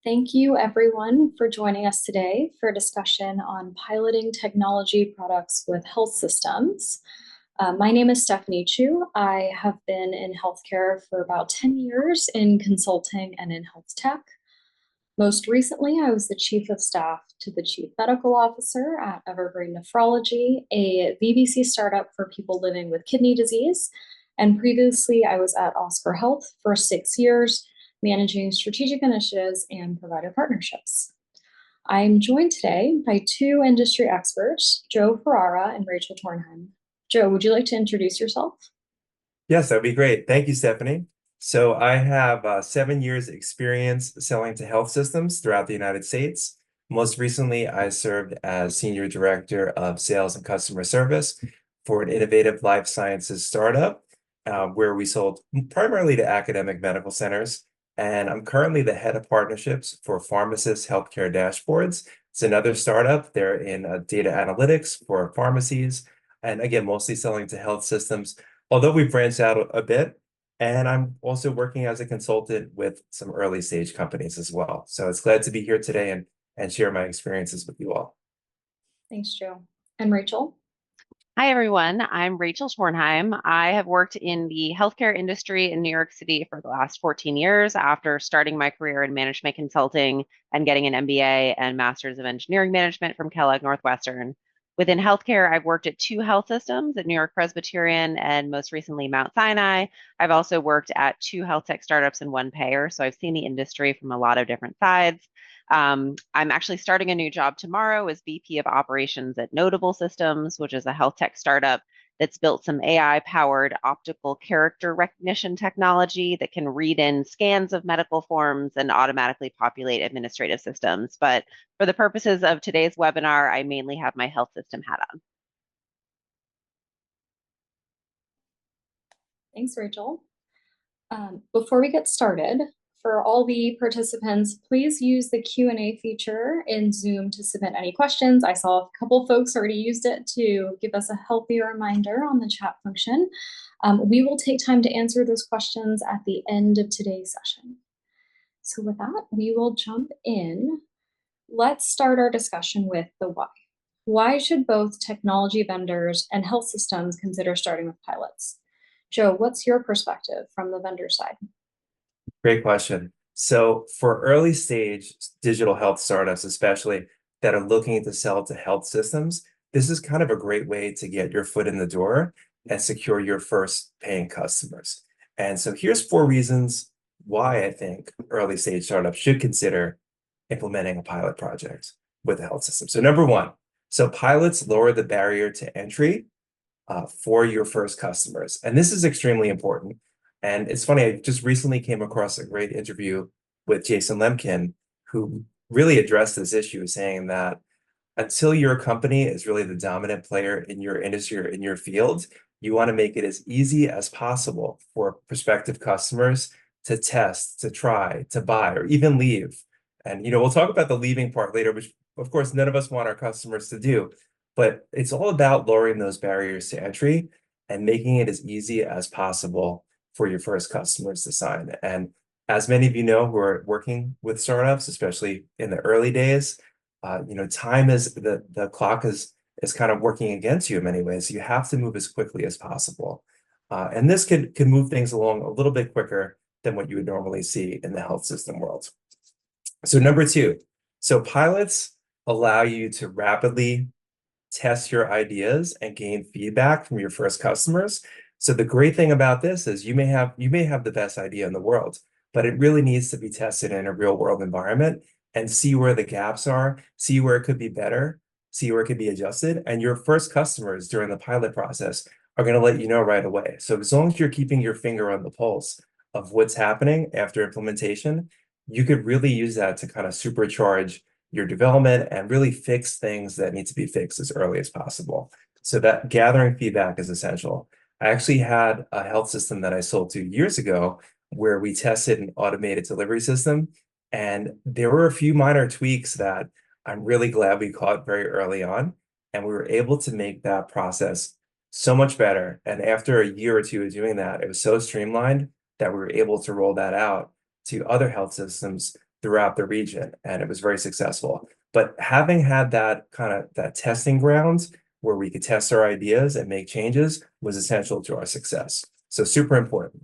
Thank you, everyone, for joining us today for a discussion on piloting technology products with health systems. My name is Stephanie Chu. I have been in healthcare for about 10 years in consulting and in health tech. Most recently, I was the chief of staff to the chief medical officer at Evergreen Nephrology, a VBC startup for people living with kidney disease. And previously, I was at Oscar Health for 6 years, managing strategic initiatives and provider partnerships. I'm joined today by two industry experts, Joe Ferrara and Rachel Tornheim. Joe, would you like to introduce yourself? Yes, that'd be great. Thank you, Stephanie. So I have 7 years experience selling to health systems throughout the United States. Most recently, I served as Senior Director of Sales and Customer Service for an innovative life sciences startup where we sold primarily to academic medical centers. And I'm currently the head of partnerships for Pharmacist Healthcare Dashboards. It's another startup. They're in data analytics for pharmacies. And again, mostly selling to health systems, although we've branched out a bit. And I'm also working as a consultant with some early stage companies as well. So it's glad to be here today and share my experiences with you all. Thanks, Joe. And Rachel? Hi, everyone. I'm Rachel Tornheim. I have worked in the healthcare industry in New York City for the last 14 years after starting my career in management consulting and getting an MBA and Master's of Engineering Management from Kellogg Northwestern. Within healthcare, I've worked at two health systems at New York Presbyterian and most recently Mount Sinai. I've also worked at two health tech startups and one payer, so I've seen the industry from a lot of different sides. I'm actually starting a new job tomorrow as VP of Operations at Notable Systems, which is a health tech startup that's built some AI-powered optical character recognition technology that can read in scans of medical forms and automatically populate administrative systems. But for the purposes of today's webinar, I mainly have my health system hat on. Thanks, Rachel. Before we get started, for all the participants, please use the Q&A feature in Zoom to submit any questions. I saw a couple folks already used it to give us a healthy reminder on the chat function. We will take time to answer those questions at the end of today's session. So with that, we will jump in. Let's start our discussion with the why. Why should both technology vendors and health systems consider starting with pilots? Joe, what's your perspective from the vendor side? Great question. So for early stage digital health startups, especially that are looking to sell to health systems, this is kind of a great way to get your foot in the door and secure your first paying customers. And so here's 4 reasons why I think early stage startups should consider implementing a pilot project with a health system. So number one, so pilots lower the barrier to entry for your first customers. And this is extremely important. And it's funny, I just recently came across a great interview with Jason Lemkin, who really addressed this issue, saying that until your company is really the dominant player in your industry or in your field, you want to make it as easy as possible for prospective customers to test, to try, to buy, or even leave. And we'll talk about the leaving part later, which of course none of us want our customers to do. But it's all about lowering those barriers to entry and making it as easy as possible for your first customers to sign. And as many of you know who are working with startups, especially in the early days, time is the clock is kind of working against you in many ways. You have to move as quickly as possible. And this can move things along a little bit quicker than what you would normally see in the health system world. So number two, so pilots allow you to rapidly test your ideas and gain feedback from your first customers. So the great thing about this is you may have the best idea in the world, but it really needs to be tested in a real world environment and see where the gaps are, see where it could be better, see where it could be adjusted. And your first customers during the pilot process are going to let you know right away. So as long as you're keeping your finger on the pulse of what's happening after implementation, you could really use that to kind of supercharge your development and really fix things that need to be fixed as early as possible. So that gathering feedback is essential. I actually had a health system that I sold to years ago where we tested an automated delivery system, and there were a few minor tweaks that I'm really glad we caught very early on, and we were able to make that process so much better. And after a year or two of doing that, it was so streamlined that we were able to roll that out to other health systems throughout the region, and it was very successful. But having had that kind of that testing grounds where we could test our ideas and make changes was essential to our success. So super important.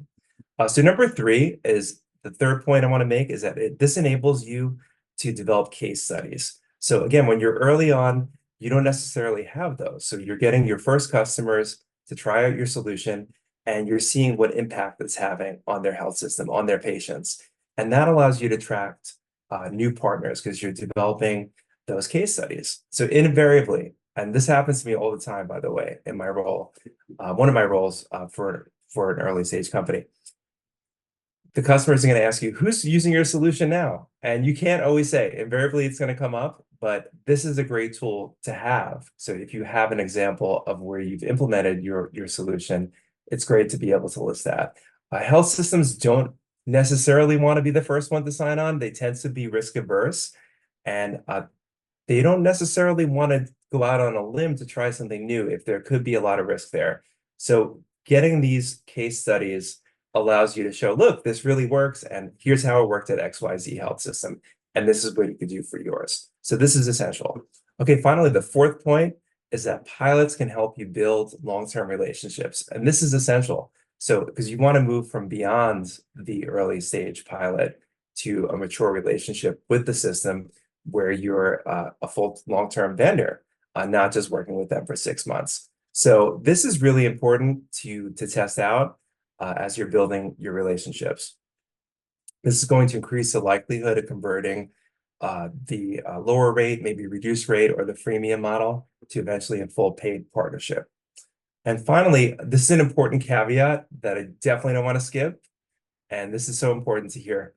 So number three is the third point I want to make is that this enables you to develop case studies. So again, when you're early on, you don't necessarily have those. So you're getting your first customers to try out your solution, and you're seeing what impact it's having on their health system, on their patients. And that allows you to attract new partners because you're developing those case studies. So invariably, and this happens to me all the time, by the way, in my role, one of my roles for an early stage company, the customers are going to ask you, who's using your solution now? And you can't always say, invariably it's going to come up, but this is a great tool to have. So if you have an example of where you've implemented your solution, it's great to be able to list that. Health systems don't necessarily want to be the first one to sign on. They tend to be risk averse, and they don't necessarily want to go out on a limb to try something new if there could be a lot of risk there. So getting these case studies allows you to show, look, this really works, and here's how it worked at XYZ health system, and this is what you could do for yours. So this is essential. Okay, finally, the fourth point is that pilots can help you build long-term relationships, and this is essential. So because you want to move from beyond the early stage pilot to a mature relationship with the system where you're a full long-term vendor, not just working with them for 6 months. So this is really important to test out as you're building your relationships. This is going to increase the likelihood of converting the lower rate, maybe reduced rate, or the freemium model to eventually a full paid partnership. And finally, this is an important caveat that I definitely don't want to skip, and this is so important to hear.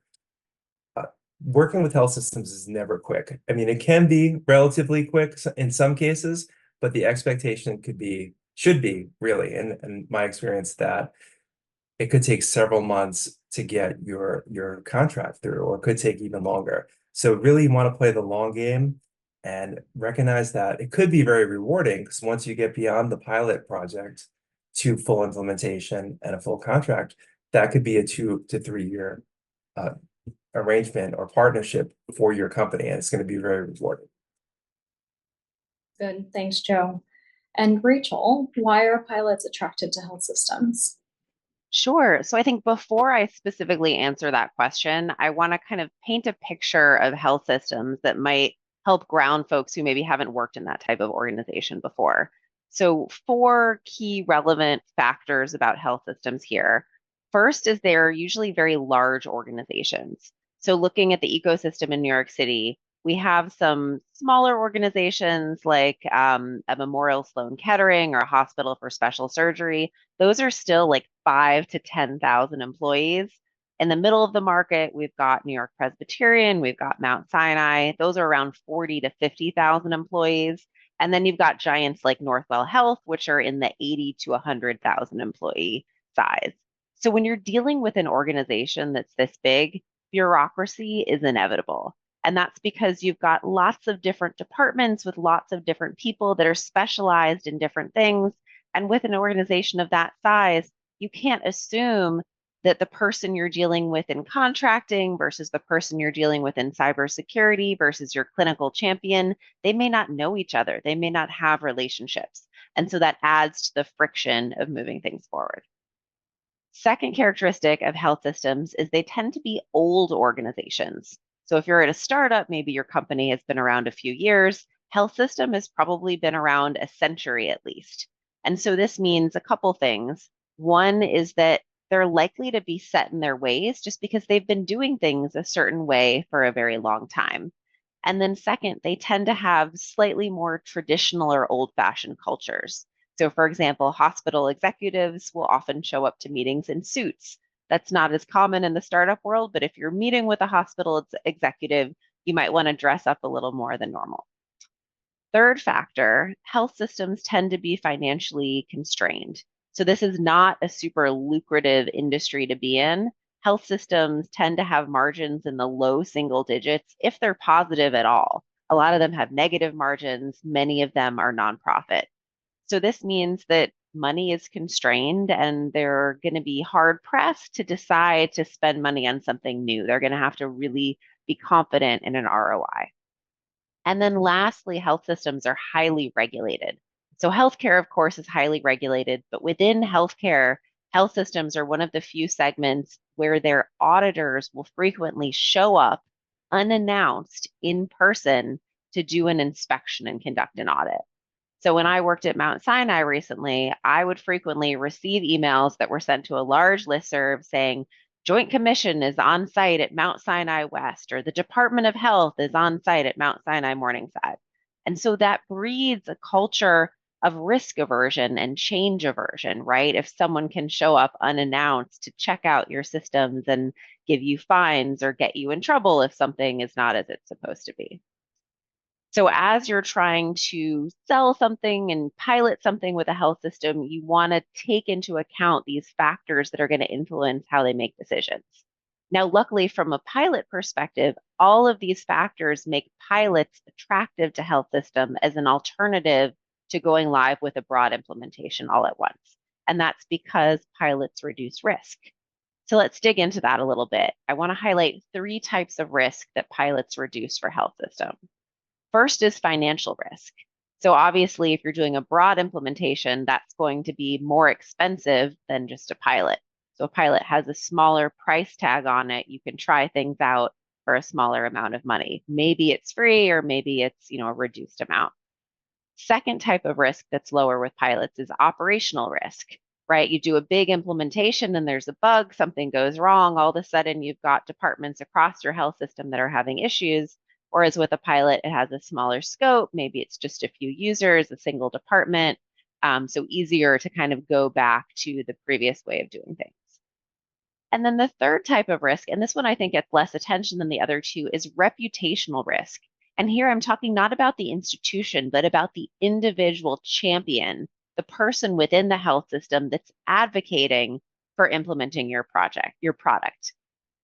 Working with health systems is never quick. I mean, it can be relatively quick in some cases, but the expectation should be really, in my experience, that it could take several months to get your contract through, or it could take even longer. So really you want to play the long game and recognize that it could be very rewarding, because once you get beyond the pilot project to full implementation and a full contract, that could be a 2 to 3 year arrangement or partnership for your company, and it's going to be very rewarding. Good, thanks, Joe. And Rachel, why are pilots attracted to health systems? Sure. So I think before I specifically answer that question, I want to kind of paint a picture of health systems that might help ground folks who maybe haven't worked in that type of organization before. So 4 key relevant factors about health systems here. First is they're usually very large organizations. So looking at the ecosystem in New York City, we have some smaller organizations like a Memorial Sloan Kettering or a hospital for special surgery. Those are still like 5 to 10,000 employees. In the middle of the market, we've got New York Presbyterian, we've got Mount Sinai. Those are around 40 to 50,000 employees. And then you've got giants like Northwell Health, which are in the 80 to 100,000 employee size. So when you're dealing with an organization that's this big, bureaucracy is inevitable. And that's because you've got lots of different departments with lots of different people that are specialized in different things. And with an organization of that size, you can't assume that the person you're dealing with in contracting versus the person you're dealing with in cybersecurity versus your clinical champion, they may not know each other. They may not have relationships. And so that adds to the friction of moving things forward. Second characteristic of health systems is they tend to be old organizations. So if you're at a startup, maybe your company has been around a few years, health system has probably been around a century at least. And so this means a couple things. One is that they're likely to be set in their ways just because they've been doing things a certain way for a very long time. And then second, they tend to have slightly more traditional or old-fashioned cultures. So for example, hospital executives will often show up to meetings in suits. That's not as common in the startup world, but if you're meeting with a hospital executive, you might want to dress up a little more than normal. Third factor, health systems tend to be financially constrained. So this is not a super lucrative industry to be in. Health systems tend to have margins in the low single digits, if they're positive at all. A lot of them have negative margins. Many of them are nonprofit. So this means that money is constrained and they're going to be hard pressed to decide to spend money on something new. They're going to have to really be confident in an ROI. And then lastly, health systems are highly regulated. So healthcare, of course, is highly regulated, but within healthcare, health systems are one of the few segments where their auditors will frequently show up unannounced in person to do an inspection and conduct an audit. So when I worked at Mount Sinai recently, I would frequently receive emails that were sent to a large listserv saying, Joint Commission is on site at Mount Sinai West, or the Department of Health is on site at Mount Sinai Morningside. And so that breeds a culture of risk aversion and change aversion, right? If someone can show up unannounced to check out your systems and give you fines or get you in trouble if something is not as it's supposed to be. So as you're trying to sell something and pilot something with a health system, you want to take into account these factors that are going to influence how they make decisions. Now, luckily, from a pilot perspective, all of these factors make pilots attractive to health system as an alternative to going live with a broad implementation all at once. And that's because pilots reduce risk. So let's dig into that a little bit. I want to highlight 3 types of risk that pilots reduce for health systems. First is financial risk. So obviously, if you're doing a broad implementation, that's going to be more expensive than just a pilot. So a pilot has a smaller price tag on it. You can try things out for a smaller amount of money. Maybe it's free or maybe it's, a reduced amount. Second type of risk that's lower with pilots is operational risk, right? You do a big implementation and there's a bug, something goes wrong. All of a sudden, you've got departments across your health system that are having issues. Whereas with a pilot, it has a smaller scope. Maybe it's just a few users, a single department. So easier to kind of go back to the previous way of doing things. And then the third type of risk, and this one I think gets less attention than the other 2, is reputational risk. And here I'm talking not about the institution, but about the individual champion, the person within the health system that's advocating for implementing your product.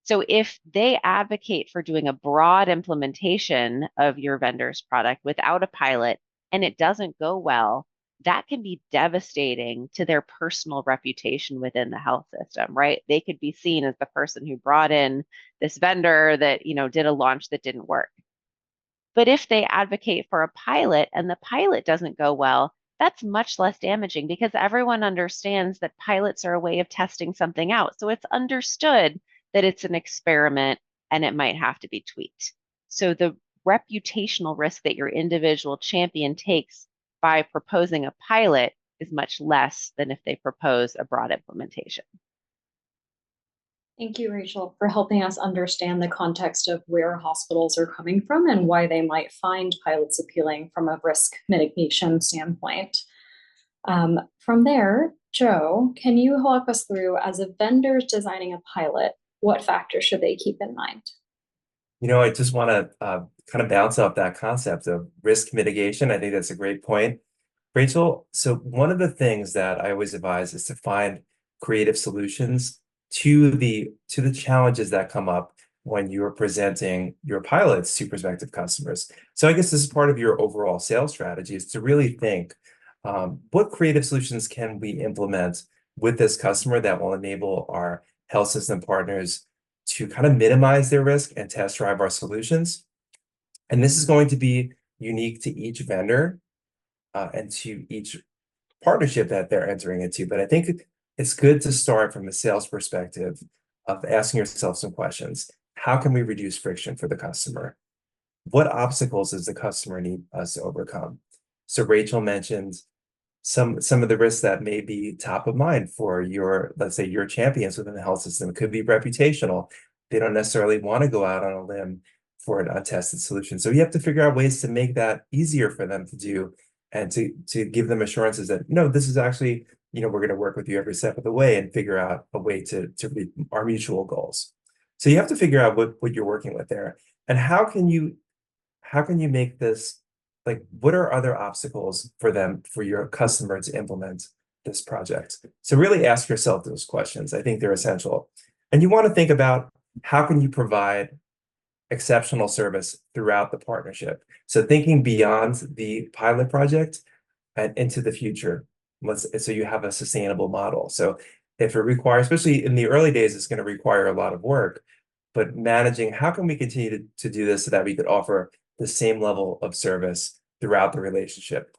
So if they advocate for doing a broad implementation of your vendor's product without a pilot and it doesn't go well, that can be devastating to their personal reputation within the health system, right? They could be seen as the person who brought in this vendor that, did a launch that didn't work. But if they advocate for a pilot and the pilot doesn't go well, that's much less damaging because everyone understands that pilots are a way of testing something out. So it's understood that it's an experiment and it might have to be tweaked. So the reputational risk that your individual champion takes by proposing a pilot is much less than if they propose a broad implementation. Thank you, Rachel, for helping us understand the context of where hospitals are coming from and why they might find pilots appealing from a risk mitigation standpoint. From there, Joe, can you walk us through, as a vendor designing a pilot, what factors should they keep in mind? I just want to kind of bounce off that concept of risk mitigation. I think that's a great point, Rachel. So one of the things that I always advise is to find creative solutions to the challenges that come up when you're presenting your pilots to prospective customers. So I guess this is part of your overall sales strategy, is to really think, what creative solutions can we implement with this customer that will enable our health system partners to kind of minimize their risk and test drive our solutions. And this is going to be unique to each vendor and to each partnership that they're entering into. But I think it's good to start from a sales perspective of asking yourself some questions. How can we reduce friction for the customer? What obstacles does the customer need us to overcome? So Rachel mentioned some of the risks that may be top of mind for let's say your champions within the health system. It could be reputational. They don't necessarily want to go out on a limb for an untested solution. So you have to figure out ways to make that easier for them to do and to give them assurances that, this is actually, we're going to work with you every step of the way and figure out a way to reach our mutual goals. So you have to figure out what you're working with there. And how can you make this, like, what are other obstacles for your customer to implement this project? So really ask yourself those questions. I think they're essential. And you want to think about, how can you provide exceptional service throughout the partnership? So thinking beyond the pilot project and into the future. So you have a sustainable model. So if it requires, especially in the early days, it's going to require a lot of work. but managing how can we continue to do this so that we could offer the same level of service throughout the relationship.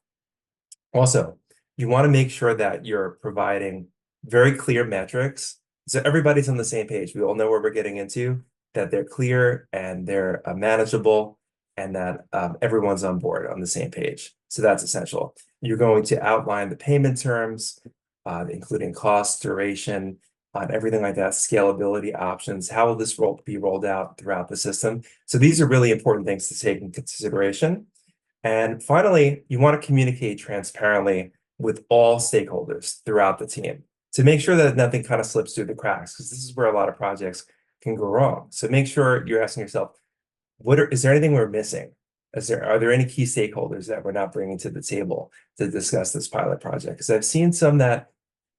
Also, you want to make sure that you're providing very clear metrics so everybody's on the same page. We all know where we're getting into, that they're clear and they're manageable, and that everyone's on board on the same page. So that's essential. You're going to outline the payment terms, including cost, duration, everything like that, scalability options. How will this be rolled out throughout the system? So these are really important things to take into consideration. And finally, you want to communicate transparently with all stakeholders throughout the team to make sure that nothing kind of slips through the cracks, because this is where a lot of projects can go wrong. So make sure you're asking yourself, is there anything we're missing? Are there any key stakeholders that we're not bringing to the table to discuss this pilot project? Because I've seen some that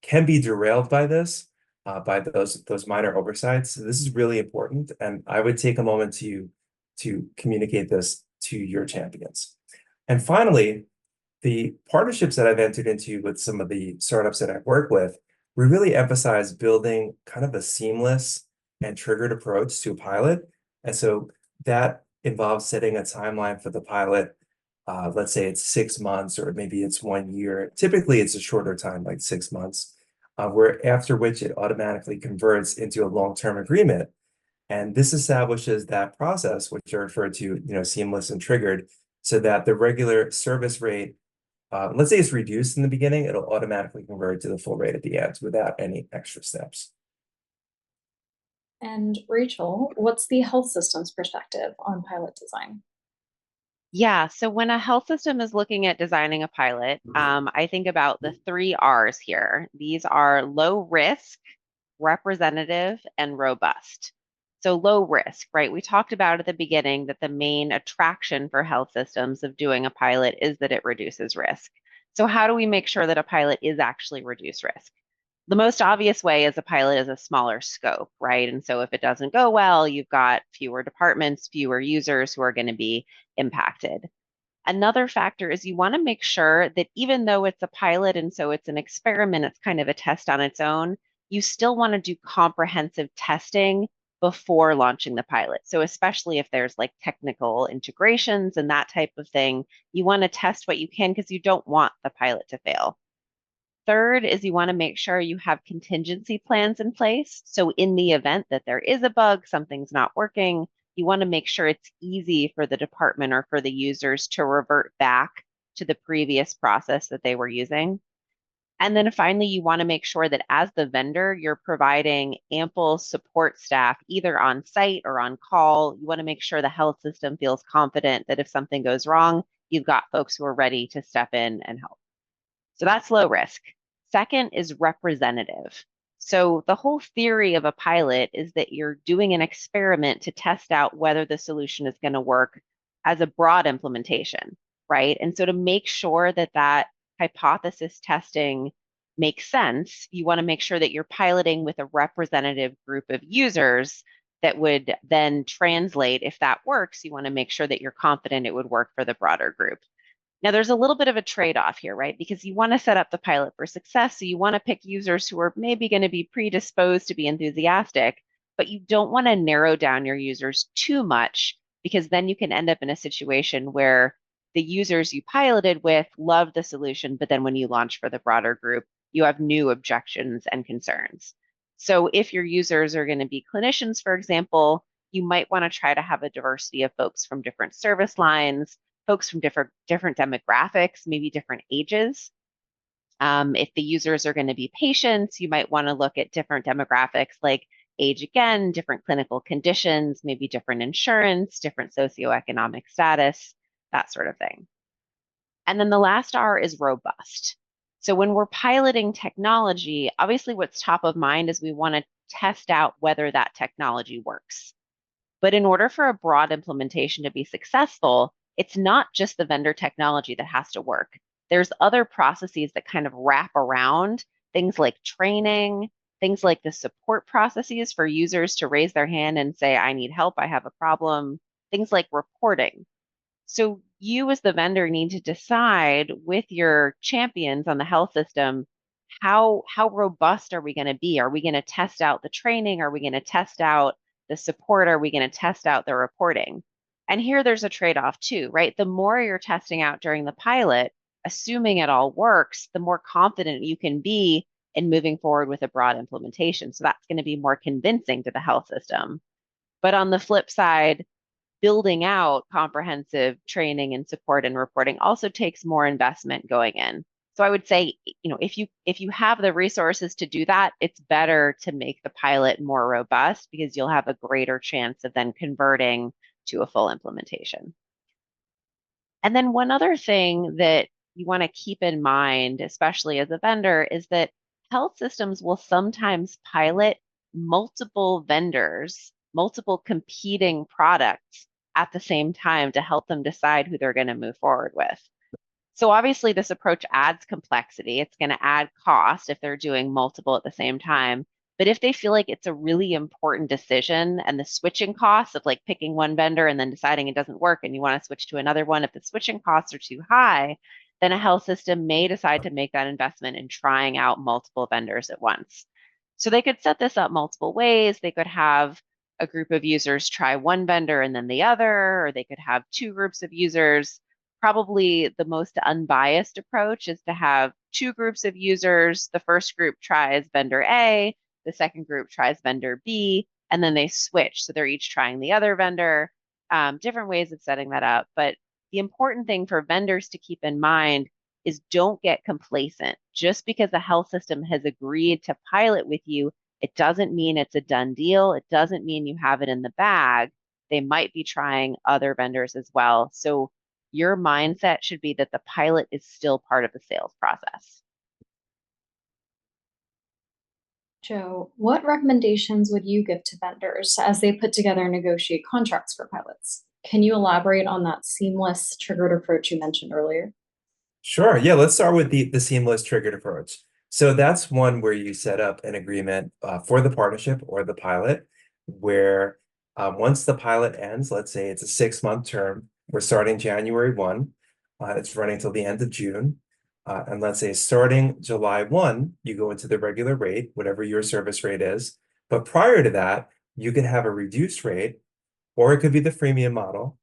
can be derailed by this, by those minor oversights. So this is really important, and I would take a moment to communicate this to your champions. And finally, the partnerships that I've entered into with some of the startups that I've worked with, we really emphasize building kind of a seamless and triggered approach to a pilot. And so that involves setting a timeline for the pilot. Let's say it's 6 months, or maybe it's 1 year. Typically, it's a shorter time, like 6 months, where after which it automatically converts into a long-term agreement. And this establishes that process, which are referred to, seamless and triggered, so that the regular service rate, let's say it's reduced in the beginning, it'll automatically convert to the full rate at the end without any extra steps. And Rachel, what's the health system's perspective on pilot design? Yeah, so when a health system is looking at designing a pilot, I think about the 3 R's here. These are low risk, representative, and robust. So low risk, right? We talked about at the beginning that the main attraction for health systems of doing a pilot is that it reduces risk. So how do we make sure that a pilot is actually reduced risk? The most obvious way is a pilot is a smaller scope, right? And so if it doesn't go well, you've got fewer departments, fewer users who are going to be impacted. Another factor is you want to make sure that even though it's a pilot and so it's an experiment, it's kind of a test on its own, you still want to do comprehensive testing before launching the pilot. So especially if there's like technical integrations and that type of thing, you want to test what you can because you don't want the pilot to fail. Third is you want to make sure you have contingency plans in place. So in the event that there is a bug, something's not working, you want to make sure it's easy for the department or for the users to revert back to the previous process that they were using. And then finally, you want to make sure that as the vendor, you're providing ample support staff, either on site or on call. You want to make sure the health system feels confident that if something goes wrong, you've got folks who are ready to step in and help. So that's low risk. Second is representative. So the whole theory of a pilot is that you're doing an experiment to test out whether the solution is going to work as a broad implementation, right? And so to make sure that that hypothesis testing makes sense, you want to make sure that you're piloting with a representative group of users that would then translate. If that works, you want to make sure that you're confident it would work for the broader group. Now, there's a little bit of a trade-off here, right? Because you want to set up the pilot for success. So you want to pick users who are maybe going to be predisposed to be enthusiastic, but you don't want to narrow down your users too much, because then you can end up in a situation where the users you piloted with love the solution, but then when you launch for the broader group, you have new objections and concerns. So if your users are going to be clinicians, for example, you might want to try to have a diversity of folks from different service lines, folks from different demographics, maybe different ages. If the users are going to be patients, you might want to look at different demographics like age again, different clinical conditions, maybe different insurance, different socioeconomic status, that sort of thing. And then the last R is robust. So when we're piloting technology, obviously what's top of mind is we want to test out whether that technology works. But in order for a broad implementation to be successful, it's not just the vendor technology that has to work. There's other processes that kind of wrap around, things like training, things like the support processes for users to raise their hand and say, I need help, I have a problem, things like reporting. So you as the vendor need to decide with your champions on the health system, how robust are we going to be? Are we going to test out the training? Are we going to test out the support are we going to test out the reporting? And here there's a trade-off too, right? The more you're testing out during the pilot, assuming it all works, the more confident you can be in moving forward with a broad implementation. So that's going to be more convincing to the health system. But on the flip side, building out comprehensive training and support and reporting also takes more investment going in. So I would say, if you have the resources to do that, it's better to make the pilot more robust because you'll have a greater chance of then converting to a full implementation. And then one other thing that you want to keep in mind, especially as a vendor, is that health systems will sometimes pilot multiple vendors, multiple competing products at the same time to help them decide who they're going to move forward with. So obviously this approach adds complexity. It's going to add cost if they're doing multiple at the same time. But if they feel like it's a really important decision and the switching costs of like picking one vendor and then deciding it doesn't work and you want to switch to another one, if the switching costs are too high, then a health system may decide to make that investment in trying out multiple vendors at once. So they could set this up multiple ways. They could have a group of users try one vendor and then the other, or they could have two groups of users. Probably the most unbiased approach is to have two groups of users. The first group tries vendor A, the second group tries vendor B, and then they switch. So they're each trying the other vendor. Different ways of setting that up. But the important thing for vendors to keep in mind is don't get complacent. Just because a health system has agreed to pilot with you, it doesn't mean it's a done deal. It doesn't mean you have it in the bag. They might be trying other vendors as well. So your mindset should be that the pilot is still part of the sales process. Joe, what recommendations would you give to vendors as they put together and negotiate contracts for pilots? Can you elaborate on that seamless triggered approach you mentioned earlier? Sure. Yeah, let's start with the seamless triggered approach. So that's one where you set up an agreement for the partnership or the pilot, where once the pilot ends, let's say it's a 6-month term, we're starting January 1, it's running till the end of June. And let's say starting July 1, you go into the regular rate, whatever your service rate is. But prior to that, you could have a reduced rate, or it could be the freemium model,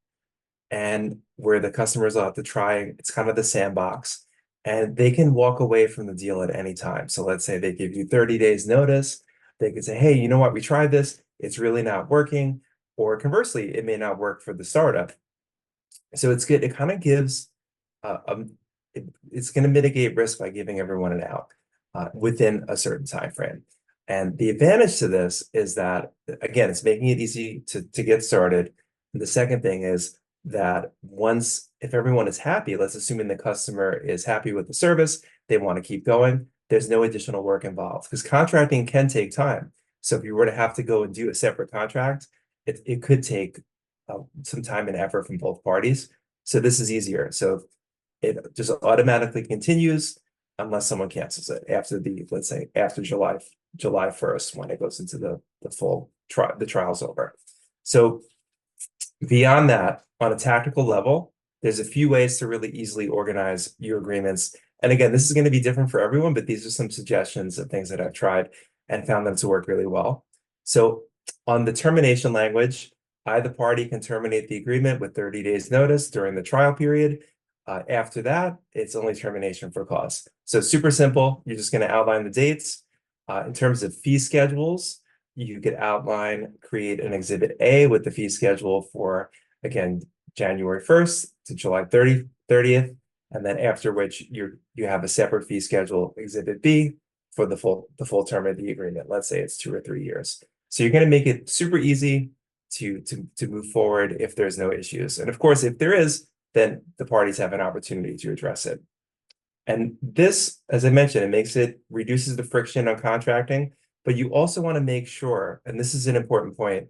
and where the customers will have to try, it's kind of the sandbox, and they can walk away from the deal at any time. So let's say they give you 30 days notice, they could say, hey, you know what, we tried this, it's really not working, or conversely, it may not work for the startup. So it's good, it kind of gives, it's going to mitigate risk by giving everyone an out within a certain time frame. And the advantage to this is that, again, it's making it easy to get started. And the second thing is that if everyone is happy, let's assume the customer is happy with the service, they want to keep going, there's no additional work involved because contracting can take time. So if you were to have to go and do a separate contract, it could take some time and effort from both parties. So this is easier. So it just automatically continues unless someone cancels it after let's say after July 1st, when it goes into the full trial, the trial's over. So beyond that, on a tactical level, there's a few ways to really easily organize your agreements. And again, this is going to be different for everyone, but these are some suggestions of things that I've tried and found them to work really well. So on the termination language, either party can terminate the agreement with 30 days notice during the trial period. After that, it's only termination for cause. So super simple. You're just going to outline the dates. In terms of fee schedules, you could create an exhibit A with the fee schedule for, again, January 1st to July 30th. And then after which you have a separate fee schedule, exhibit B, for the full term of the agreement. Let's say it's 2 or 3 years. So you're going to make it super easy to move forward if there's no issues. And of course, if there is, then the parties have an opportunity to address it. And this, as I mentioned, reduces the friction on contracting, but you also want to make sure, and this is an important point,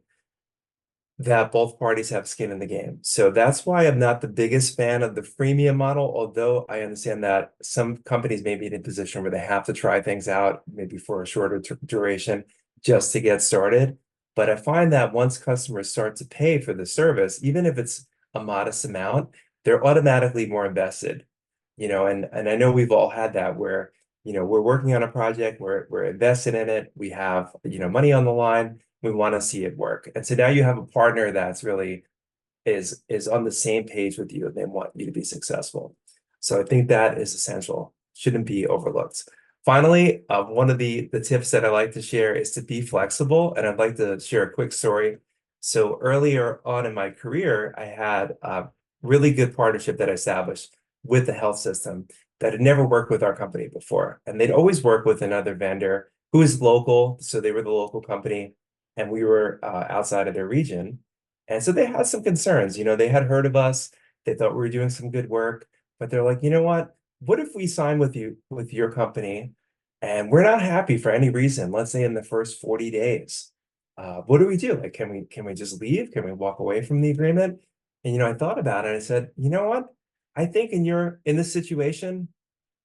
that both parties have skin in the game. So that's why I'm not the biggest fan of the freemium model, although I understand that some companies may be in a position where they have to try things out, maybe for a shorter duration, just to get started. But I find that once customers start to pay for the service, even if it's a modest amount, they're automatically more invested. And I know we've all had that where, we're working on a project, we're invested in it, we have, money on the line, We want to see it work. And so now you have a partner that's really is on the same page with you and they want you to be successful. So I think that is essential, shouldn't be overlooked. Finally, one of the tips that I like to share is to be flexible. And I'd like to share a quick story. So earlier on in my career, I had a really good partnership that I established with the health system that had never worked with our company before. And they'd always work with another vendor who is local. So they were the local company and we were outside of their region. And so they had some concerns. They had heard of us. They thought we were doing some good work, but they're like, you know what if we sign with you, with your company, and we're not happy for any reason, let's say in the first 40 days? What do we do? Like, can we just leave? Can we walk away from the agreement? And, I thought about it and I said, you know what? I think in this situation,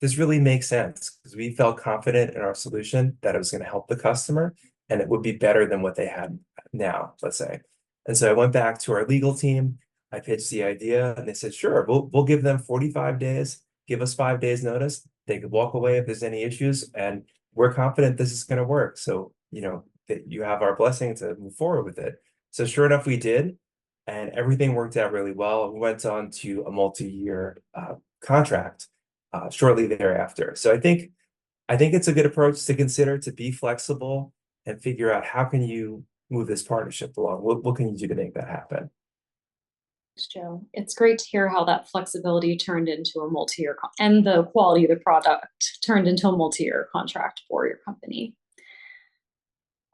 this really makes sense because we felt confident in our solution that it was going to help the customer and it would be better than what they had now, let's say. And so I went back to our legal team. I pitched the idea and they said, sure, we'll give them 45 days, give us 5 days notice. They could walk away if there's any issues and we're confident this is going to work. So, that you have our blessing to move forward with it. So sure enough, we did. And everything worked out really well. We went on to a multi-year contract shortly thereafter. So I think it's a good approach to consider, to be flexible and figure out how can you move this partnership along. What can you do to make that happen? Thanks, Joe. It's great to hear how that flexibility turned into a multi-year and the quality of the product turned into a multi-year contract for your company.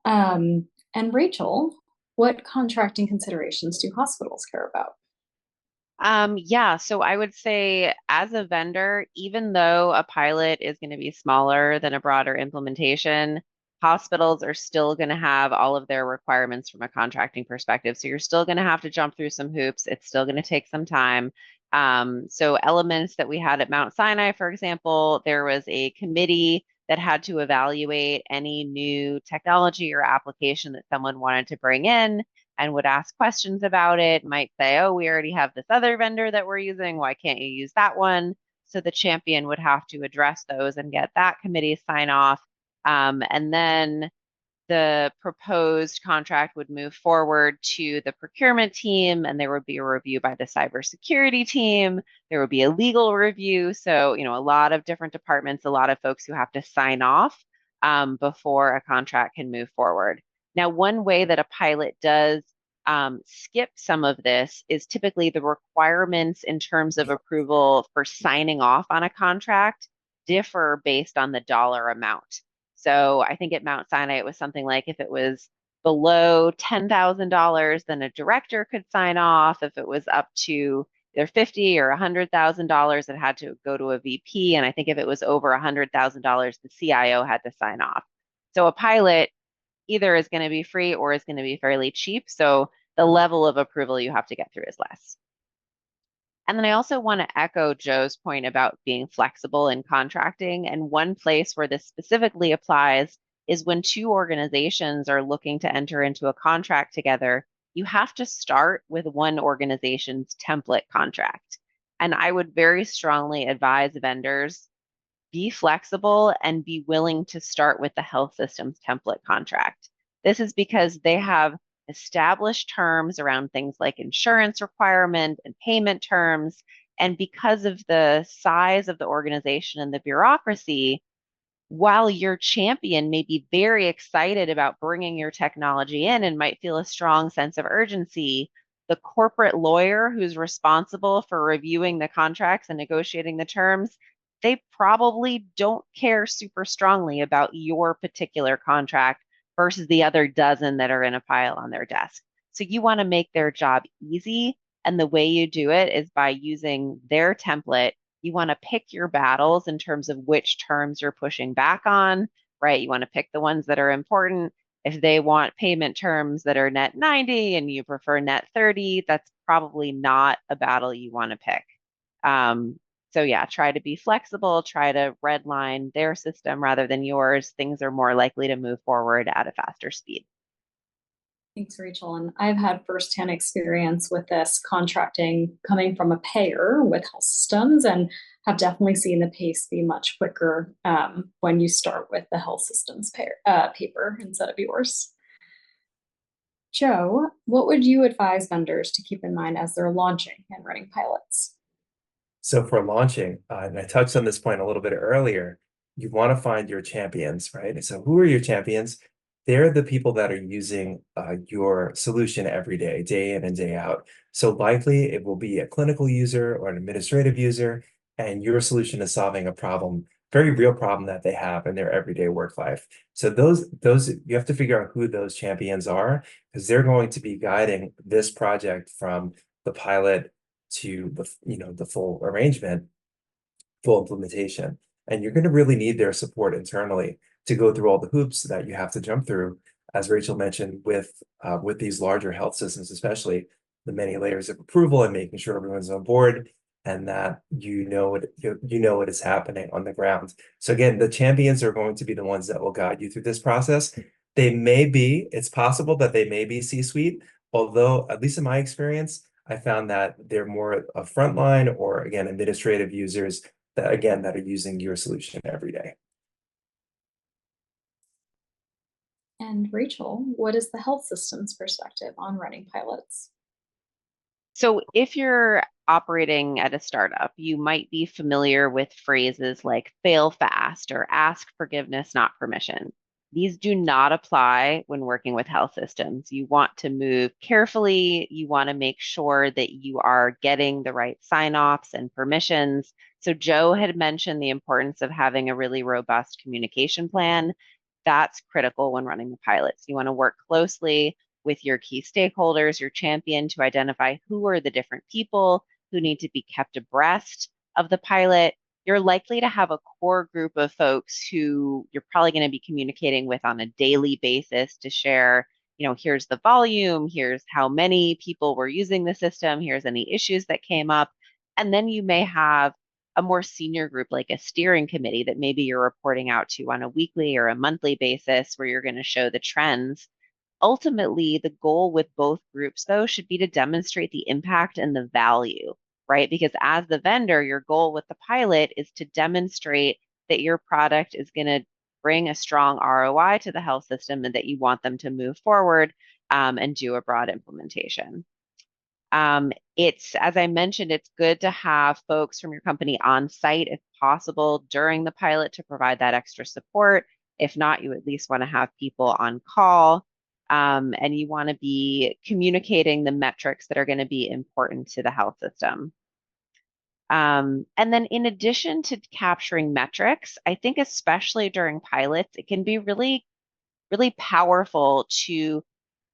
And Rachel, what contracting considerations do hospitals care about? Yeah, so I would say as a vendor, even though a pilot is going to be smaller than a broader implementation, hospitals are still going to have all of their requirements from a contracting perspective. So you're still going to have to jump through some hoops. It's still going to take some time. So elements that we had at Mount Sinai, for example, there was a committee that had to evaluate any new technology or application that someone wanted to bring in and would ask questions about it, might say, oh, we already have this other vendor that we're using. Why can't you use that one? So the champion would have to address those and get that committee sign off. And then the proposed contract would move forward to the procurement team, and there would be a review by the cybersecurity team. There would be a legal review. So, a lot of different departments, a lot of folks who have to sign off before a contract can move forward. Now, one way that a pilot does skip some of this is typically the requirements in terms of approval for signing off on a contract differ based on the dollar amount. So I think at Mount Sinai, it was something like if it was below $10,000, then a director could sign off. If it was up to either $50,000 or $100,000, it had to go to a VP. And I think if it was over $100,000, the CIO had to sign off. So a pilot either is going to be free or is going to be fairly cheap. So the level of approval you have to get through is less. And then I also want to echo Joe's point about being flexible in contracting. And one place where this specifically applies is when two organizations are looking to enter into a contract together, you have to start with one organization's template contract. And I would very strongly advise vendors be flexible and be willing to start with the health system's template contract. This is because they have established terms around things like insurance requirement and payment terms. And because of the size of the organization and the bureaucracy, while your champion may be very excited about bringing your technology in and might feel a strong sense of urgency, the corporate lawyer who's responsible for reviewing the contracts and negotiating the terms, they probably don't care super strongly about your particular contract versus the other dozen that are in a pile on their desk. So you want to make their job easy. And the way you do it is by using their template. You want to pick your battles in terms of which terms you're pushing back on, right? You want to pick the ones that are important. If they want payment terms that are net 90 and you prefer net 30, that's probably not a battle you want to pick. So yeah, try to be flexible, try to redline their system rather than yours. Things are more likely to move forward at a faster speed. Thanks, Rachel. And I've had firsthand experience with this contracting coming from a payer with health systems and have definitely seen the pace be much quicker when you start with the health systems paper instead of yours. Joe, what would you advise vendors to keep in mind as they're launching and running pilots? So for launching, and I touched on this point a little bit earlier, you want to find your champions, right? And so who are your champions? They're the people that are using your solution every day, day in and day out. So likely it will be a clinical user or an administrative user, and your solution is solving a problem, very real problem that they have in their everyday work life. So those you have to figure out who those champions are, because they're going to be guiding this project from the pilot to the full arrangement, full implementation. And you're going to really need their support internally to go through all the hoops that you have to jump through, as Rachel mentioned, with these larger health systems, especially the many layers of approval and making sure everyone's on board and that what is happening on the ground. So again, the champions are going to be the ones that will guide you through this process. It's possible that they may be C-suite, although at least in my experience, I found that they're more of frontline or again administrative users that are using your solution every day. And Rachel, what is the health system's perspective on running pilots? So if you're operating at a startup, you might be familiar with phrases like fail fast or ask forgiveness, not permission. These do not apply when working with health systems. You want to move carefully. You want to make sure that you are getting the right sign-offs and permissions. So Joe had mentioned the importance of having a really robust communication plan. That's critical when running the pilots. You want to work closely with your key stakeholders, your champion, to identify who are the different people who need to be kept abreast of the pilot. You're likely to have a core group of folks who you're probably going to be communicating with on a daily basis to share, here's the volume, here's how many people were using the system, here's any issues that came up. And then you may have a more senior group, like a steering committee that maybe you're reporting out to on a weekly or a monthly basis, where you're going to show the trends. Ultimately, the goal with both groups, though, should be to demonstrate the impact and the value, right? Because as the vendor, your goal with the pilot is to demonstrate that your product is going to bring a strong ROI to the health system and that you want them to move forward and do a broad implementation. As I mentioned, it's good to have folks from your company on site if possible during the pilot to provide that extra support. If not, you at least want to have people on call. And you want to be communicating the metrics that are going to be important to the health system. And then in addition to capturing metrics, I think especially during pilots, it can be really, really powerful to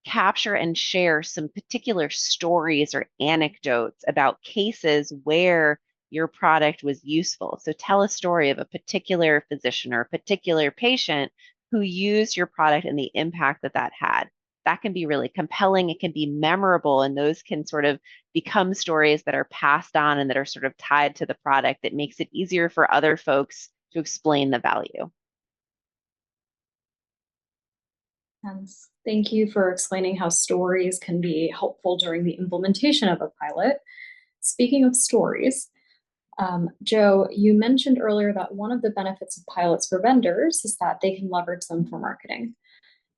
capture and share some particular stories or anecdotes about cases where your product was useful. So tell a story of a particular physician or a particular patient who used your product and the impact that that had. That can be really compelling. It can be memorable, and those can sort of become stories that are passed on and that are sort of tied to the product that makes it easier for other folks to explain the value. And thank you for explaining how stories can be helpful during the implementation of a pilot. Speaking of stories, Joe, you mentioned earlier that one of the benefits of pilots for vendors is that they can leverage them for marketing.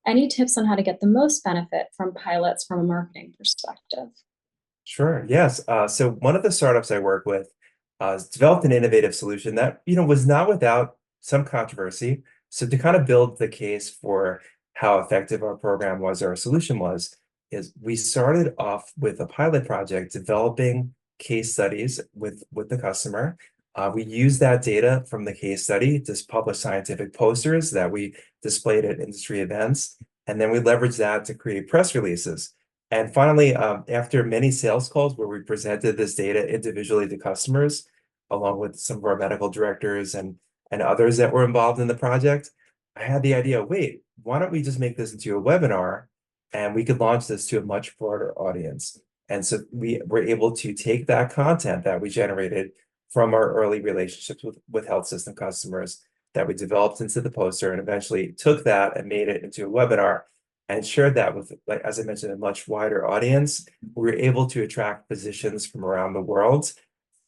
Any tips on how to get the most benefit from pilots from a marketing perspective? Sure. Yes. So one of the startups I work with has developed an innovative solution that was not without some controversy. So to kind of build the case for how effective our program was, or our solution was, is we started off with a pilot project developing case studies with the customer. We used that data from the case study to publish scientific posters that we displayed at industry events, and then we leveraged that to create press releases. And finally, after many sales calls where we presented this data individually to customers, along with some of our medical directors and others that were involved in the project, I had the idea, wait, why don't we just make this into a webinar and we could launch this to a much broader audience? And so we were able to take that content that we generated from our early relationships with health system customers that we developed into the poster, and eventually took that and made it into a webinar and shared that with, like, as I mentioned, a much wider audience. We were able to attract physicians from around the world.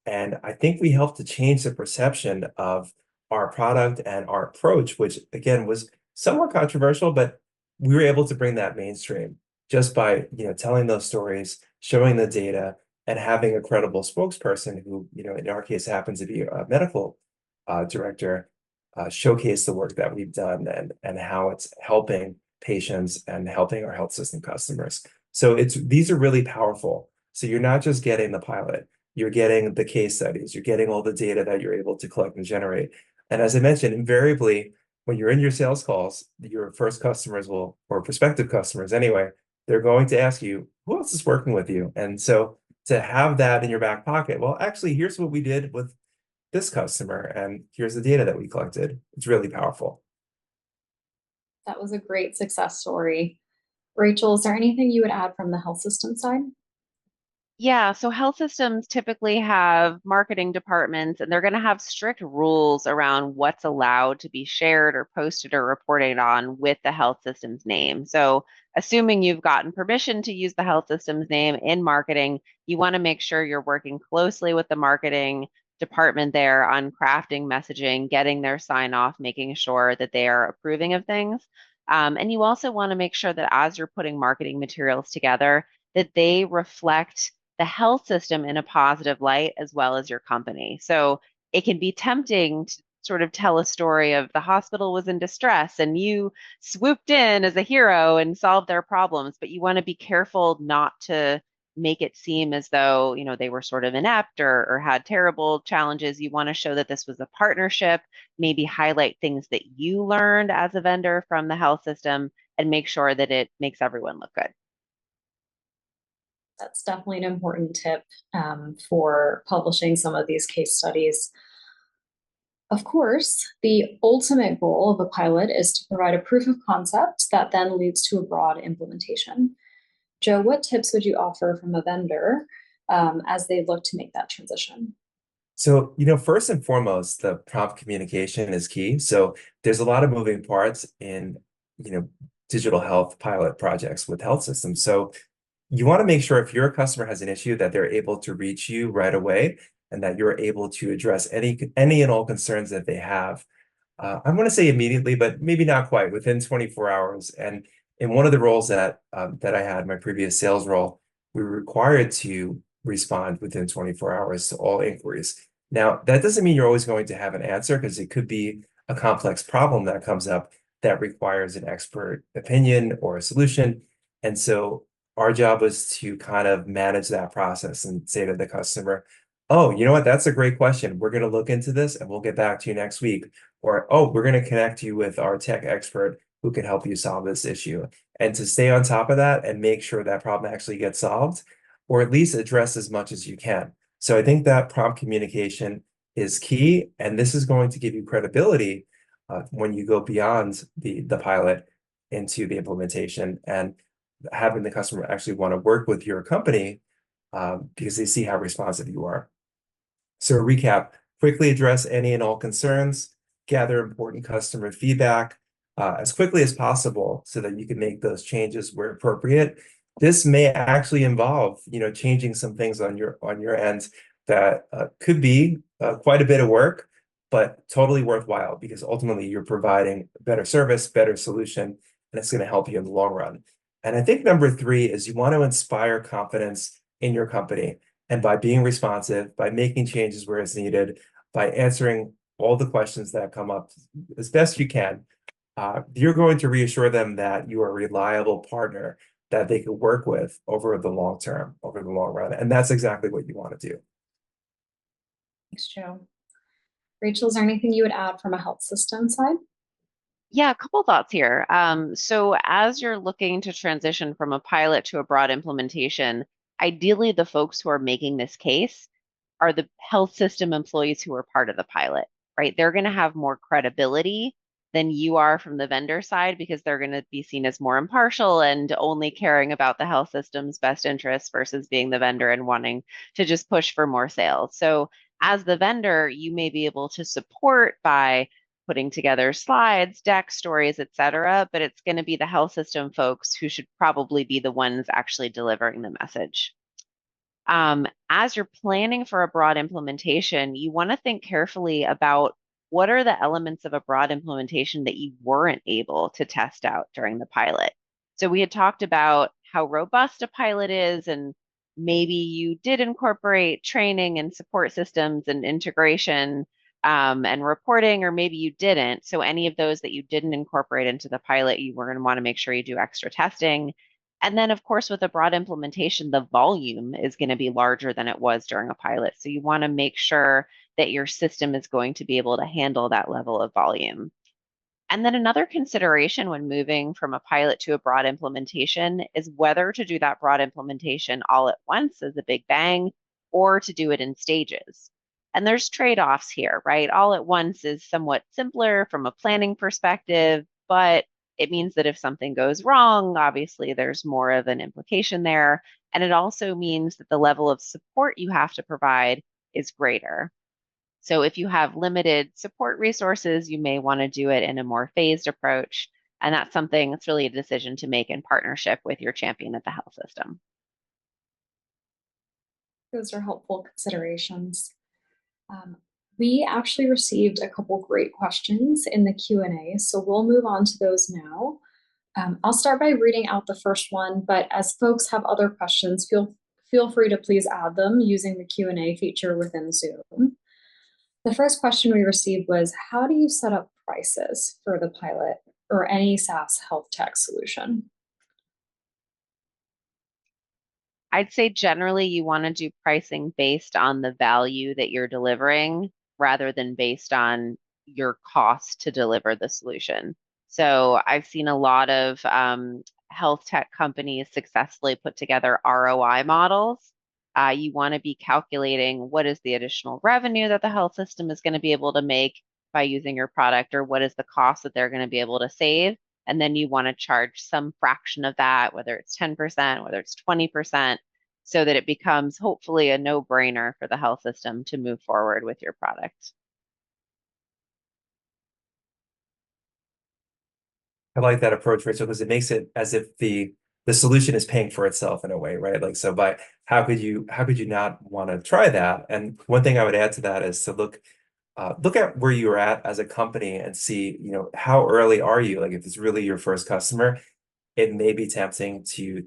And I think we helped to change the perception of our product and our approach, which again was somewhat controversial, but we were able to bring that mainstream just by, telling those stories, showing the data, and having a credible spokesperson who, in our case happens to be a medical director, showcase the work that we've done and how it's helping patients and helping our health system customers. So these are really powerful. So you're not just getting the pilot, you're getting the case studies, you're getting all the data that you're able to collect and generate. And as I mentioned, invariably, when you're in your sales calls, your first customers will, or prospective customers anyway, they're going to ask you, who else is working with you? And so to have that in your back pocket, well, actually, here's what we did with this customer, and here's the data that we collected. It's really powerful. That was a great success story. Rachel, is there anything you would add from the health system side? Yeah, so health systems typically have marketing departments, and they're going to have strict rules around what's allowed to be shared or posted or reported on with the health system's name. So, assuming you've gotten permission to use the health system's name in marketing, you want to make sure you're working closely with the marketing department there on crafting messaging, getting their sign off, making sure that they are approving of things. And you also want to make sure that as you're putting marketing materials together, that they reflect the health system in a positive light as well as your company. So it can be tempting to sort of tell a story of the hospital was in distress and you swooped in as a hero and solved their problems, but you want to be careful not to make it seem as though, they were sort of inept or had terrible challenges. You want to show that this was a partnership, maybe highlight things that you learned as a vendor from the health system and make sure that it makes everyone look good. That's definitely an important tip for publishing some of these case studies. Of course, the ultimate goal of a pilot is to provide a proof of concept that then leads to a broad implementation. Joe, what tips would you offer from a vendor as they look to make that transition? So, first and foremost, the prompt communication is key. So there's a lot of moving parts in, digital health pilot projects with health systems. So you want to make sure if your customer has an issue that they're able to reach you right away and that you're able to address any and all concerns that they have. I'm going to say immediately, but maybe not quite within 24 hours. And in one of the roles that I had, my previous sales role, we were required to respond within 24 hours to all inquiries. Now, that doesn't mean you're always going to have an answer because it could be a complex problem that comes up that requires an expert opinion or a solution. And so our job was to kind of manage that process and say to the customer, oh, you know what? That's a great question. We're going to look into this and we'll get back to you next week. Or, oh, we're going to connect you with our tech expert who can help you solve this issue. And to stay on top of that and make sure that problem actually gets solved, or at least address as much as you can. So I think that prompt communication is key. And this is going to give you credibility when you go beyond the pilot into the implementation and having the customer actually want to work with your company because they see how responsive you are. So recap, quickly address any and all concerns, gather important customer feedback as quickly as possible so that you can make those changes where appropriate. This may actually involve, changing some things on your end that could be quite a bit of work, but totally worthwhile because ultimately you're providing better service, better solution, and it's going to help you in the long run. And I think number 3 is you want to inspire confidence in your company. And by being responsive, by making changes where it's needed, by answering all the questions that come up as best you can, you're going to reassure them that you are a reliable partner that they can work with over the long term, over the long run. And that's exactly what you want to do. Thanks, Joe. Rachel, is there anything you would add from a health system side? Yeah, a couple thoughts here. So as you're looking to transition from a pilot to a broad implementation, ideally the folks who are making this case are the health system employees who are part of the pilot, right? They're going to have more credibility than you are from the vendor side because they're going to be seen as more impartial and only caring about the health system's best interests versus being the vendor and wanting to just push for more sales. So as the vendor, you may be able to support by putting together slides, decks, stories, et cetera, but it's going to be the health system folks who should probably be the ones actually delivering the message. As you're planning for a broad implementation, you want to think carefully about what are the elements of a broad implementation that you weren't able to test out during the pilot. So we had talked about how robust a pilot is, and maybe you did incorporate training and support systems and integration and reporting, or maybe you didn't. So any of those that you didn't incorporate into the pilot, you were going to want to make sure you do extra testing. And then, of course, with a broad implementation, the volume is going to be larger than it was during a pilot. So you want to make sure that your system is going to be able to handle that level of volume. And then another consideration when moving from a pilot to a broad implementation is whether to do that broad implementation all at once as a big bang or to do it in stages. And there's trade-offs here, right? All at once is somewhat simpler from a planning perspective, but it means that if something goes wrong, obviously there's more of an implication there. And it also means that the level of support you have to provide is greater. So if you have limited support resources, you may want to do it in a more phased approach. And that's something that's really a decision to make in partnership with your champion at the health system. Those are helpful considerations. We actually received a couple great questions in the Q&A, so we'll move on to those now. I'll start by reading out the first one, but as folks have other questions, feel free to please add them using the Q&A feature within Zoom. The first question we received was, how do you set up prices for the pilot or any SaaS health tech solution? I'd say generally you want to do pricing based on the value that you're delivering rather than based on your cost to deliver the solution. So I've seen a lot of health tech companies successfully put together ROI models. You want to be calculating what is the additional revenue that the health system is going to be able to make by using your product, or what is the cost that they're going to be able to save. And then you want to charge some fraction of that, whether it's 10%, whether it's 20%, so that it becomes hopefully a no-brainer for the health system to move forward with your product. I like that approach, Rachel, because it makes it as if the solution is paying for itself in a way, right? Like, so by how could you not want to try that? And one thing I would add to that is to look at where you're at as a company and see, how early are you? Like, if it's really your first customer, it may be tempting to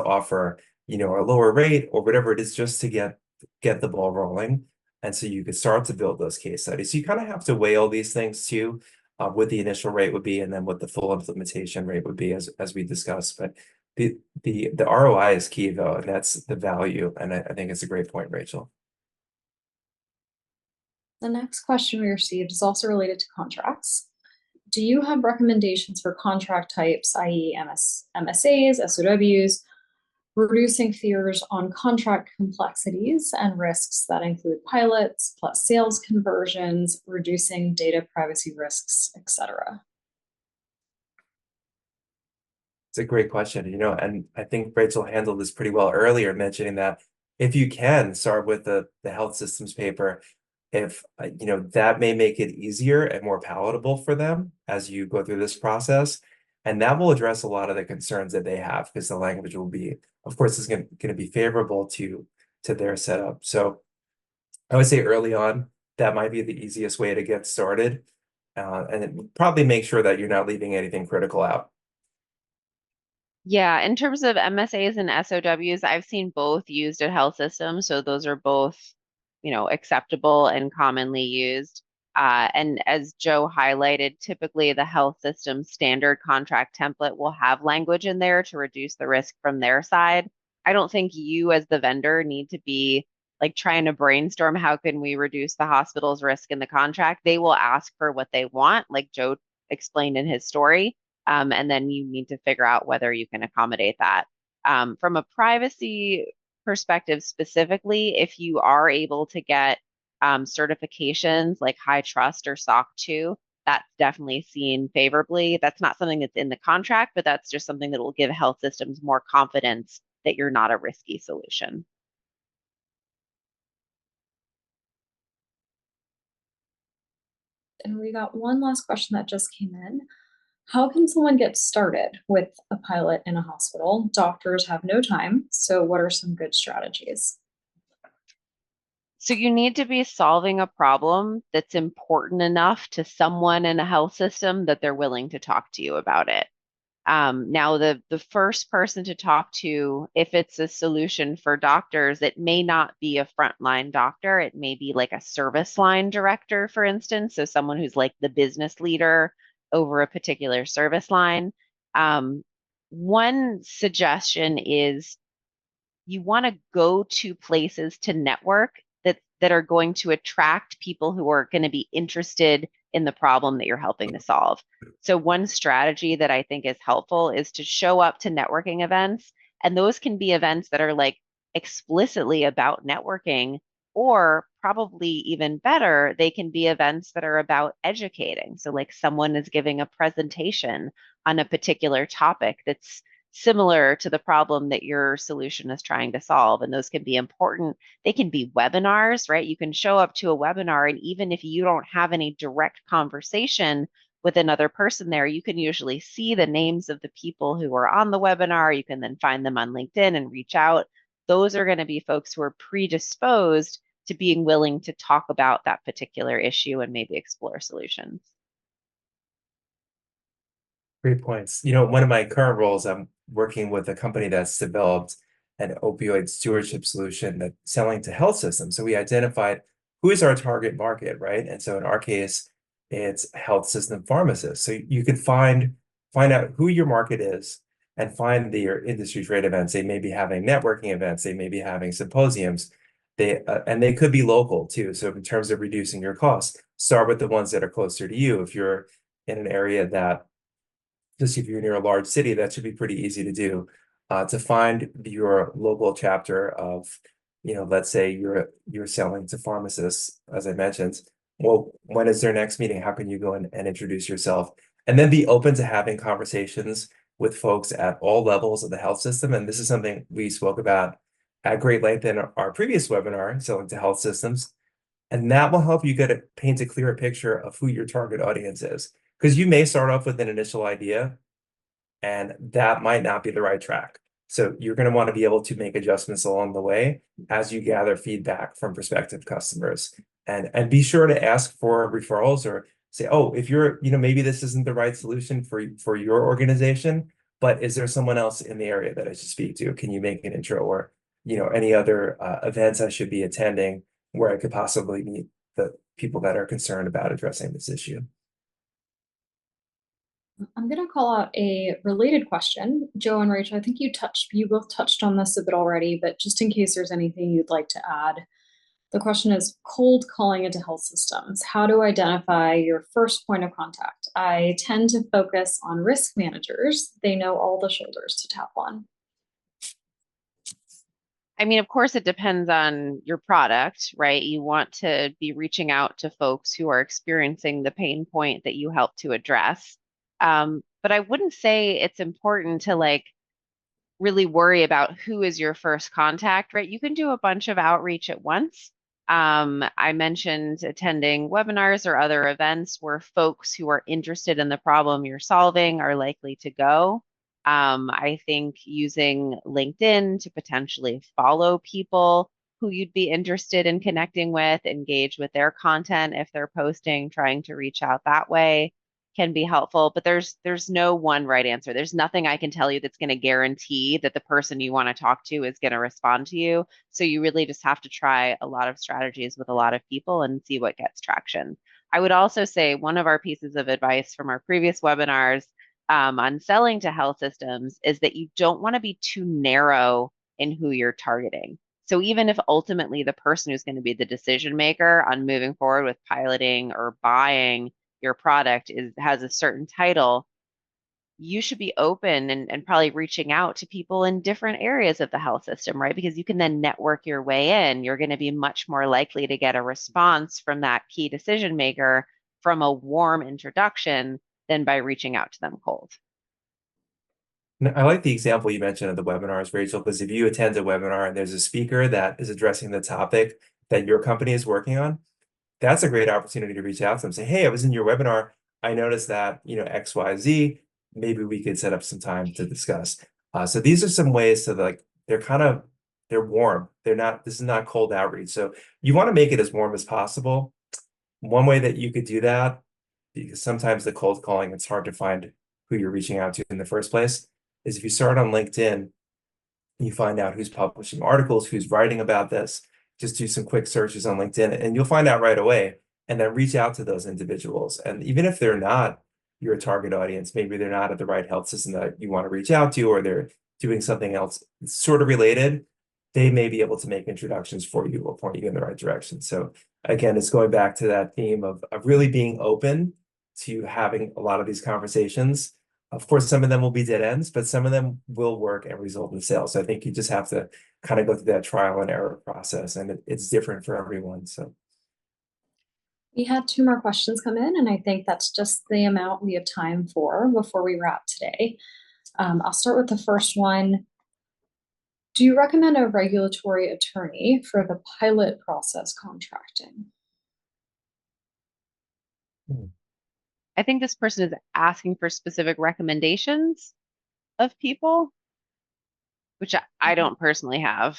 offer, a lower rate or whatever it is, just to get the ball rolling. And so you could start to build those case studies. So you kind of have to weigh all these things too, what the initial rate would be, and then what the full implementation rate would be, as we discussed. But the ROI is key though, and that's the value. And I think it's a great point, Rachel. The next question we received is also related to contracts. Do you have recommendations for contract types, i.e. MSAs, SOWs, reducing fears on contract complexities and risks that include pilots plus sales conversions, reducing data privacy risks, etc.? It's a great question, and I think Rachel handled this pretty well earlier, mentioning that if you can start with the health systems paper, if that may make it easier and more palatable for them as you go through this process, and that will address a lot of the concerns that they have, because the language will be, of course, is going to be favorable to their setup. So I would say early on that might be the easiest way to get started, and probably make sure that you're not leaving anything critical out. Yeah, in terms of MSAs and SOWs, I've seen both used at health systems. So those are both, acceptable and commonly used. And as Joe highlighted, typically the health system standard contract template will have language in there to reduce the risk from their side. I don't think you as the vendor need to be like trying to brainstorm how can we reduce the hospital's risk in the contract. They will ask for what they want, like Joe explained in his story. And then you need to figure out whether you can accommodate that. From a privacy perspective specifically, if you are able to get certifications like High Trust or SOC 2, that's definitely seen favorably. That's not something that's in the contract, but that's just something that will give health systems more confidence that you're not a risky solution. And we got one last question that just came in. How can someone get started with a pilot in a hospital? Doctors have no time, so what are some good strategies? So you need to be solving a problem that's important enough to someone in a health system that they're willing to talk to you about it. Now, the first person to talk to, if it's a solution for doctors, it may not be a frontline doctor. It may be like a service line director, for instance. So someone who's like the business leader over a particular service line. Um, One suggestion is you want to go to places to network that are going to attract people who are going to be interested in the problem that you're helping to solve. So one strategy that I think is helpful is to show up to networking events, and those can be events that are like explicitly about networking, or probably even better, they can be events that are about educating. So like someone is giving a presentation on a particular topic that's similar to the problem that your solution is trying to solve. And those can be important. They can be webinars, right? You can show up to a webinar, and even if you don't have any direct conversation with another person there, you can usually see the names of the people who are on the webinar. You can then find them on LinkedIn and reach out. Those are going to be folks who are predisposed to being willing to talk about that particular issue and maybe explore solutions. Great points. You know, one of my current roles, I'm working with a company that's developed an opioid stewardship solution that's selling to health systems. So we identified who is our target market, right? And so in our case, it's health system pharmacists. So you can find out who your market is and find their industry trade events. They may be having networking events. They may be having symposiums. And they could be local too. So in terms of reducing your costs, start with the ones that are closer to you. If you're in an area that just if you're near a large city, that should be pretty easy to do. To find your local chapter of, let's say you're selling to pharmacists, as I mentioned. Well, when is their next meeting? How can you go in and introduce yourself? And then be open to having conversations with folks at all levels of the health system. And this is something we spoke about at great length in our previous webinar, selling to health systems. And that will help you paint a clearer picture of who your target audience is. Because you may start off with an initial idea, and that might not be the right track. So you're going to want to be able to make adjustments along the way as you gather feedback from prospective customers. And be sure to ask for referrals or say, oh, if maybe this isn't the right solution for your organization, but is there someone else in the area that I should speak to? Can you make an intro, or any other events I should be attending where I could possibly meet the people that are concerned about addressing this issue? I'm going to call out a related question. Joe and Rachel, I think you both touched on this a bit already, but just in case there's anything you'd like to add. The question is cold calling into health systems. How to identify your first point of contact? I tend to focus on risk managers. They know all the shoulders to tap on. I mean, of course, it depends on your product, right? You want to be reaching out to folks who are experiencing the pain point that you help to address. But I wouldn't say it's important to like really worry about who is your first contact, right? You can do a bunch of outreach at once. I mentioned attending webinars or other events where folks who are interested in the problem you're solving are likely to go. I think using LinkedIn to potentially follow people who you'd be interested in connecting with, engage with their content if they're posting, trying to reach out that way can be helpful, but there's no one right answer. There's nothing I can tell you that's going to guarantee that the person you want to talk to is going to respond to you. So you really just have to try a lot of strategies with a lot of people and see what gets traction. I would also say one of our pieces of advice from our previous webinars on selling to health systems is that you don't want to be too narrow in who you're targeting. So even if ultimately the person who's going to be the decision maker on moving forward with piloting or buying your product has a certain title, you should be open and probably reaching out to people in different areas of the health system, right? Because you can then network your way in. You're going to be much more likely to get a response from that key decision maker from a warm introduction than by reaching out to them cold. I like the example you mentioned of the webinars, Rachel, because if you attend a webinar and there's a speaker that is addressing the topic that your company is working on, that's a great opportunity to reach out to them. Say, hey, I was in your webinar. I noticed that, X, Y, Z. Maybe we could set up some time to discuss. So these are some ways to they're warm. This is not cold outreach. So you want to make it as warm as possible. One way that you could do that, because sometimes the cold calling, it's hard to find who you're reaching out to in the first place, is if you start on LinkedIn, you find out who's publishing articles, who's writing about this. Just do some quick searches on LinkedIn and you'll find out right away. And then reach out to those individuals. And even if they're not your target audience, maybe they're not at the right health system that you want to reach out to, or they're doing something else sort of related, they may be able to make introductions for you or point you in the right direction. So again, it's going back to that theme of really being open to having a lot of these conversations. Of course, some of them will be dead ends, but some of them will work and result in sales. So I think you just have to kind of go through that trial and error process, and it's different for everyone. So We had two more questions come in, and I think that's just the amount we have time for before we wrap today. I'll start with the first one. Do you recommend a regulatory attorney for the pilot process contracting? I think this person is asking for specific recommendations of people, which I don't personally have.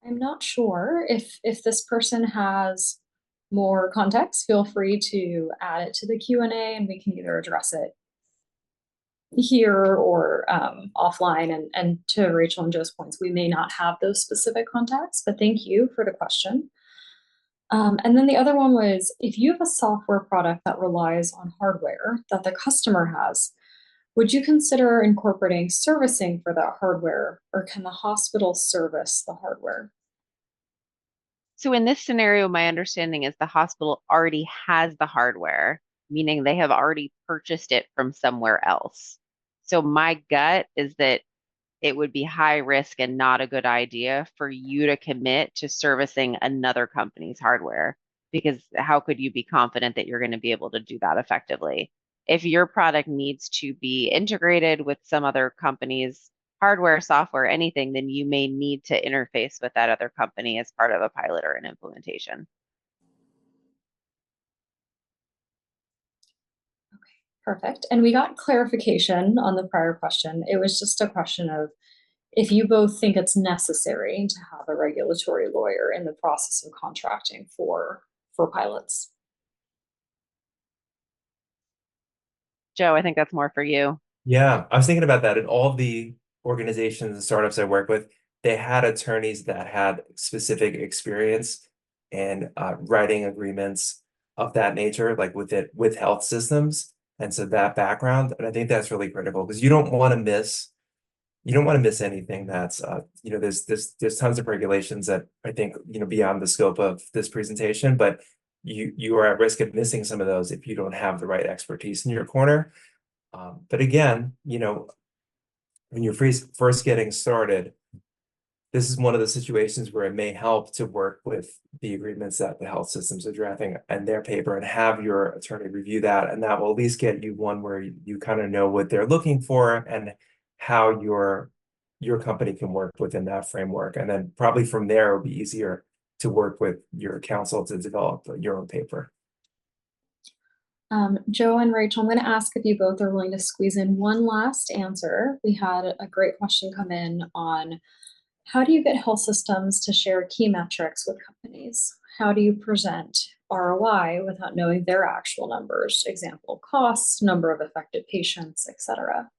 I'm not sure if this person has more context. Feel free to add it to the Q&A, and we can either address it here or offline. And to Rachel and Joe's points, we may not have those specific contacts, but thank you for the question. And then the other one was, if you have a software product that relies on hardware that the customer has, would you consider incorporating servicing for that hardware, or can the hospital service the hardware? So in this scenario, my understanding is the hospital already has the hardware, meaning they have already purchased it from somewhere else. So my gut is that it would be high risk and not a good idea for you to commit to servicing another company's hardware, because how could you be confident that you're going to be able to do that effectively? If your product needs to be integrated with some other company's hardware, software, anything, then you may need to interface with that other company as part of a pilot or an implementation. Perfect. And we got clarification on the prior question. It was just a question of if you both think it's necessary to have a regulatory lawyer in the process of contracting for pilots. Joe, I think that's more for you. yeah, I was thinking about that. In all of the organizations and startups I work with, they had attorneys that had specific experience in writing agreements of that nature, like with health systems. And so that background, and I think that's really critical because you don't want to miss anything that's there's tons of regulations that I think beyond the scope of this presentation, but you are at risk of missing some of those if you don't have the right expertise in your corner. But again, when you're first getting started, this is one of the situations where it may help to work with the agreements that the health systems are drafting and their paper, and have your attorney review that, and that will at least get you one where you kind of know what they're looking for and how your company can work within that framework. And then probably from there, it'll be easier to work with your counsel to develop your own paper. Joe and Rachel, I'm going to ask if you both are willing to squeeze in one last answer. We had a great question come in on how do you get health systems to share key metrics with companies? How do you present ROI without knowing their actual numbers? Example, costs, number of affected patients, etc.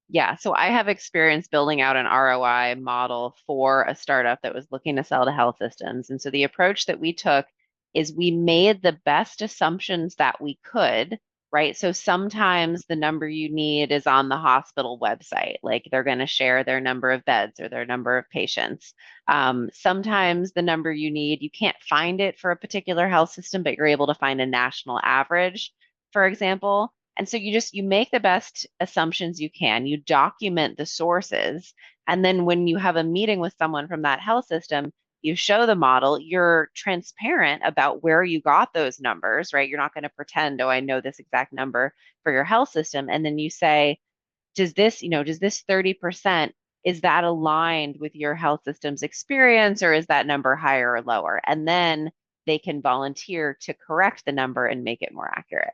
Yeah, so I have experience building out an ROI model for a startup that was looking to sell to health systems. And so the approach that we took is we made the best assumptions that we could, right? So sometimes the number you need is on the hospital website, like they're going to share their number of beds or their number of patients. Sometimes the number you need, you can't find it for a particular health system, but you're able to find a national average, for example. And so you make the best assumptions you can, you document the sources, and then when you have a meeting with someone from that health system, you show the model, you're transparent about where you got those numbers, right? You're not going to pretend, oh, I know this exact number for your health system. And then you say, does this 30%, is that aligned with your health system's experience, or is that number higher or lower? And then they can volunteer to correct the number and make it more accurate.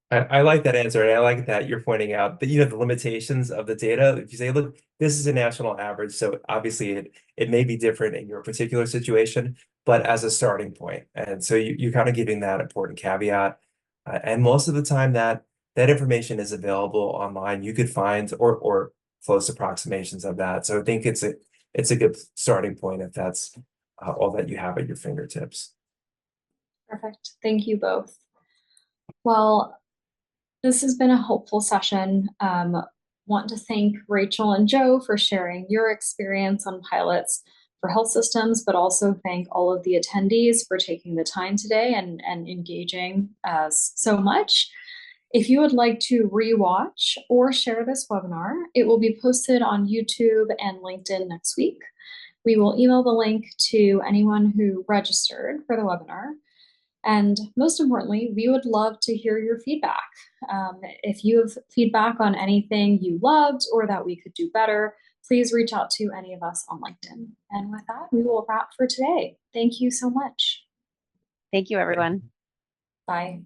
I like that answer, and I like that you're pointing out that the limitations of the data. If you say, look, this is a national average, so obviously it may be different in your particular situation, but as a starting point. And so you're kind of giving that important caveat. And most of the time that information is available online. You could find or close approximations of that. So I think it's a good starting point if that's all that you have at your fingertips. Perfect. Thank you both. Well, this has been a helpful session. Want to thank Rachel and Joe for sharing your experience on pilots for health systems, but also thank all of the attendees for taking the time today and engaging so much. If you would like to rewatch or share this webinar, it will be posted on YouTube and LinkedIn next week. We will email the link to anyone who registered for the webinar. And most importantly, we would love to hear your feedback. If you have feedback on anything you loved or that we could do better, please reach out to any of us on LinkedIn. And with that, we will wrap for today. Thank you so much. Thank you, everyone. Bye.